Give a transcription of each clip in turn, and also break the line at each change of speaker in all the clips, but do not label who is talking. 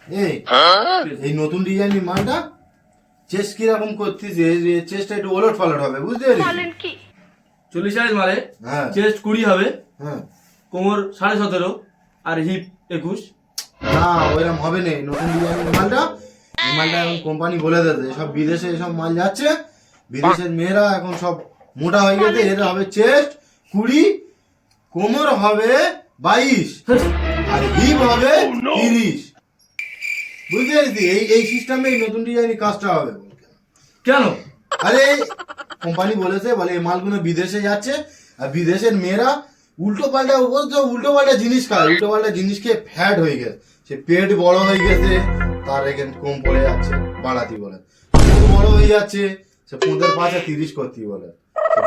এই এই নতুন ডিজাইনের মালটা চেস্ট কিরকম করছিস? চেস্টটা একটু ওলট পালট হবে, বুঝতে পারলি?
40 সাইজ মালে
হ্যাঁ
চেস্ট 20 হবে,
হ্যাঁ।
কোমর 17.5 আর হিপ 21।
না ওইরকম হবে না, নতুন ডিজাইনের মালটা। এই মালটা এখন কোম্পানি বলে দেবে সব বিদেশে এসব মাল যাচ্ছে, বিদেশের মেয়েরা এখন সব মোটা হয়ে গেছে। এর হবে চেস্ট 20, কোমর হবে 22 আর হিপ হবে 30, বুঝতে পারছি? এই এই সিস্টেমে এই নতুন ডিজাইনের কাজটা হবে।
কেন?
আরে কোম্পানি বলেছে, বলে এই মালগুলো বিদেশে যাচ্ছে আর বিদেশের মেয়েরা উল্টো পাল্টা জিনিস খায়, উল্টো পাল্টা জিনিস খেয়ে ফ্যাট হয়ে গেছে, সে পেট বড় হয়ে গেছে, তার এখানে কম পড়ে যাচ্ছে বাড়াতি বলে, পেট বড় হয়ে যাচ্ছে, সে 15-5-30 করতে বলে।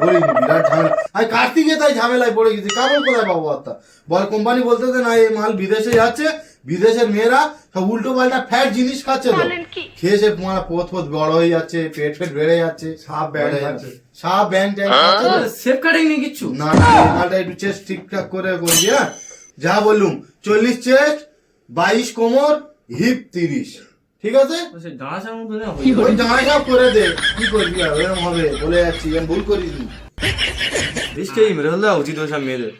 বলিনি বিরাট ঝামেলা, আমি কার্তিকে তাই ঝামেলায় পড়ে গেছি, কারণ কোথায় পাবো আত্মা বল? কোম্পানি বলতেছে না এই মাল বিদেশে যাচ্ছে, বিদেশের মেয়েরা সব উল্টো পাল্টা ফ্যাট জিনিস খাচ্ছে, তো খেয়ে সে পোত বড় হয়ে যাচ্ছে, পেট বেড়ে যাচ্ছে, সাপ ব্যাং ট্যাং খাচ্ছে।
সেফ কাটিং নেই কিচ্ছু
না না, এই মালটা একটু চেস্ট ঠিকঠাক করে করবি। হ্যাঁ যা বললুম, 40 চেস্ট, 22 কোমর, হিপ 30, ঠিক আছে?
সে দাঁড়াচার মতো না
ওই জামাই সব করে দে, কি করবি আর এরকম হবে? বলে যাচ্ছি আমি ভুল করিস নি।
দেশটাই মেরে হলে উচিত ওসব মেয়েদের।